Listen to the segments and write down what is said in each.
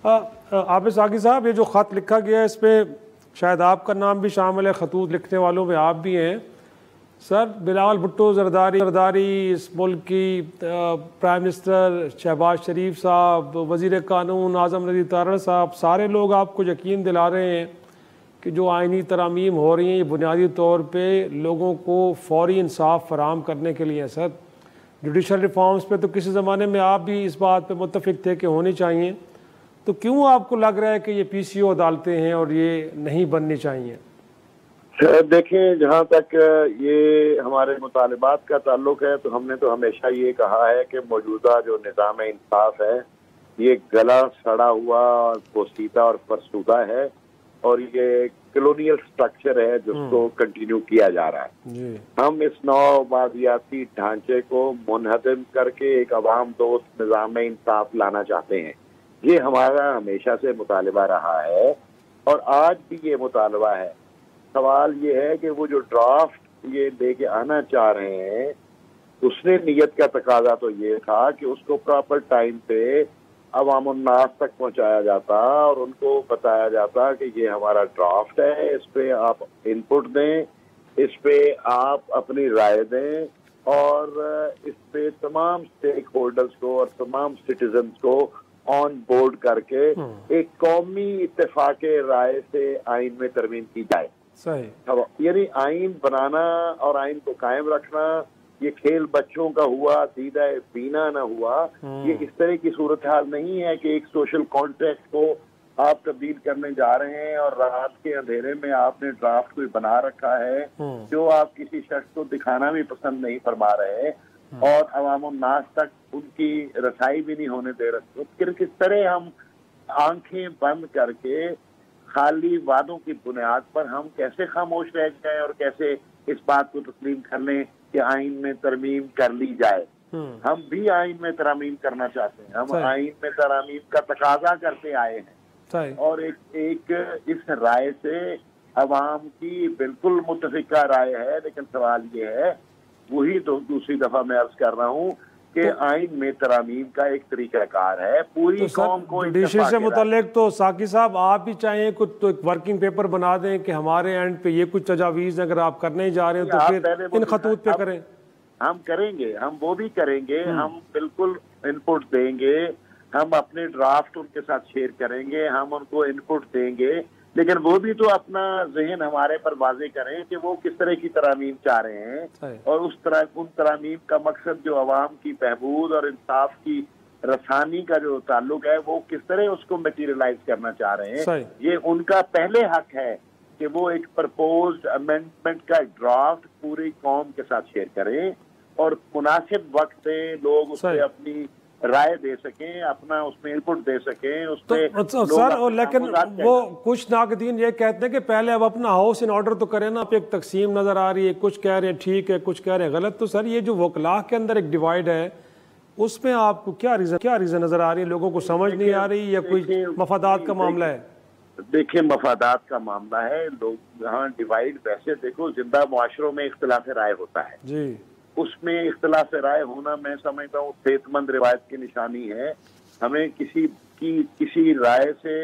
عابد ساقی صاحب، یہ جو خط لکھا گیا ہے اس پہ شاید آپ کا نام بھی شامل ہے، خطوط لکھنے والوں میں آپ بھی ہیں سر۔ بلاول بھٹو زرداری اس ملک کی پرائم منسٹر شہباز شریف صاحب، وزیر قانون اعظم ندی تارڑ صاحب، سارے لوگ آپ کو یقین دلا رہے ہیں کہ جو آئینی ترامیم ہو رہی ہیں یہ بنیادی طور پہ لوگوں کو فوری انصاف فراہم کرنے کے لیے ہیں سر۔ جوڈیشل ریفارمز پہ تو کسی زمانے میں آپ بھی اس بات پہ متفق تھے کہ ہونی چاہیے، تو کیوں آپ کو لگ رہا ہے کہ یہ پی سی او عدالتیں ہیں اور یہ نہیں بننی چاہیے؟ دیکھیں، جہاں تک یہ ہمارے مطالبات کا تعلق ہے تو ہم نے تو ہمیشہ یہ کہا ہے کہ موجودہ جو نظام انصاف ہے یہ گلا سڑا ہوا اور پوسیدہ اور فرسودہ ہے، اور یہ کلونیل سٹرکچر ہے جس کو کنٹینیو کیا جا رہا ہے۔ ہم اس نو ماضیاتی ڈھانچے کو منہدم کر کے ایک عوام دوست نظام انصاف لانا چاہتے ہیں۔ یہ ہمارا ہمیشہ سے مطالبہ رہا ہے اور آج بھی یہ مطالبہ ہے۔ سوال یہ ہے کہ وہ جو ڈرافٹ یہ لے کے آنا چاہ رہے ہیں، اس نے نیت کا تقاضا تو یہ تھا کہ اس کو پراپر ٹائم پہ عوام الناس تک پہنچایا جاتا اور ان کو بتایا جاتا کہ یہ ہمارا ڈرافٹ ہے، اس پہ آپ انپٹ دیں، اس پہ آپ اپنی رائے دیں، اور اس پہ تمام اسٹیک ہولڈرز کو اور تمام سٹیزنز کو آن بورڈ کر کے ایک قومی اتفاق رائے سے آئین میں ترمیم کی جائے۔ یعنی آئین بنانا اور آئین کو قائم رکھنا یہ کھیل بچوں کا ہوا، دیدہ بینا نہ ہوا۔ یہ اس طرح کی صورتحال نہیں ہے کہ ایک سوشل کانٹریکٹ کو آپ تبدیل کرنے جا رہے ہیں اور رات کے اندھیرے میں آپ نے ڈرافٹ کوئی بنا رکھا ہے جو آپ کسی شخص کو دکھانا بھی پسند نہیں فرما رہے اور عوام الناس تک ان کی رسائی بھی نہیں ہونے دے رہے۔ پھر کس طرح ہم آنکھیں بند کر کے خالی وعدوں کی بنیاد پر ہم کیسے خاموش رہ جائیں اور کیسے اس بات کو تسلیم کر لیں کہ آئین میں ترمیم کر لی جائے؟ ہم بھی آئین میں ترمیم کرنا چاہتے ہیں، ہم آئین میں ترمیم کا تقاضا کرتے آئے ہیں، اور ایک اس رائے سے عوام کی بالکل متفقہ رائے ہے۔ لیکن سوال یہ ہے، وہی دوسری دفعہ میں عرض کر رہا ہوں کہ آئین میں ترامیم کا ایک طریقہ کار ہے، پوری قوم کو جوڈیشل سے متعلق تو ساقی صاحب آپ بھی چاہیں کچھ تو ایک ورکنگ پیپر بنا دیں کہ ہمارے اینڈ پہ یہ کچھ تجاویز اگر آپ کرنے جا رہے ہیں تو پھر ان خطوط پہ کریں۔ ہم کریں گے، ہم وہ بھی کریں گے، ہم بالکل انپٹ دیں گے، ہم اپنے ڈرافٹ ان کے ساتھ شیئر کریں گے، ہم ان کو انپٹ دیں گے، لیکن وہ بھی تو اپنا ذہن ہمارے پر واضح کریں کہ وہ کس طرح کی ترامیم چاہ رہے ہیں، اور ان ترامیم کا مقصد جو عوام کی بہبود اور انصاف کی رسانی کا جو تعلق ہے وہ کس طرح اس کو میٹیریلائز کرنا چاہ رہے ہیں۔ یہ ان کا پہلے حق ہے کہ وہ ایک پرپوزڈ امینڈمنٹ کا ڈرافٹ پوری قوم کے ساتھ شیئر کریں اور مناسب وقت دیں، لوگ اس پہ اپنی رائے دے سکیں، اپنا اس میں انپٹ دے سکیں، اس پہ سر۔ لیکن وہ کچھ ناقدین یہ کہتے ہیں کہ پہلے اب اپنا ہاؤس ان آرڈر تو کریں نا، اب ایک تقسیم نظر آ رہی ہے، کچھ کہہ رہے ہیں ٹھیک ہے، کچھ کہہ رہے ہیں غلط۔ تو سر یہ جو وکلاء کے اندر ایک ڈیوائیڈ ہے اس میں آپ کو کیا ریزن نظر آ رہی ہے؟ لوگوں کو سمجھ نہیں آ رہی یا کوئی مفادات کا معاملہ ہے؟ دیکھیں، مفادات کا معاملہ ہے، لوگ یہاں ڈیوائیڈ ویسے دیکھو زندہ معاشروں میں اختلاف رائے ہوتا ہے جی، اس میں اختلاف رائے ہونا میں سمجھتا ہوں صحت مند روایت کی نشانی ہے۔ ہمیں کسی رائے سے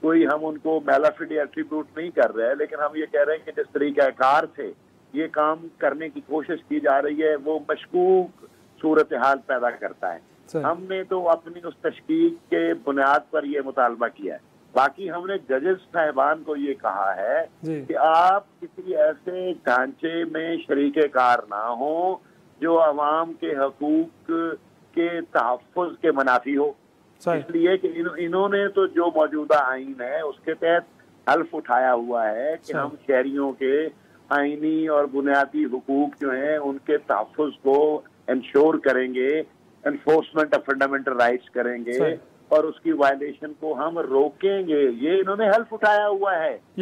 کوئی ہم ان کو میلافڈی ایٹریبیوٹ نہیں کر رہے ہیں، لیکن ہم یہ کہہ رہے ہیں کہ جس طریقہ کار سے یہ کام کرنے کی کوشش کی جا رہی ہے وہ مشکوک صورتحال پیدا کرتا ہے۔ ہم نے تو اپنی اس تشکیک کے بنیاد پر یہ مطالبہ کیا ہے۔ باقی ہم نے ججز صاحبان کو یہ کہا ہے کہ آپ کسی ایسے ڈھانچے میں شریک کار نہ ہوں جو عوام کے حقوق کے تحفظ کے منافی ہو، اس لیے کہ انہوں نے تو جو موجودہ آئین ہے اس کے تحت حلف اٹھایا ہوا ہے کہ ہم شہریوں کے آئینی اور بنیادی حقوق جو ہیں ان کے تحفظ کو انشور کریں گے، انفورسمنٹ آف فنڈامنٹل رائٹس کریں گے اور اس کی وائلیشن کو ہم روکیں گے۔ یہ انہوں نے حلف اٹھایا ہوا ہے۔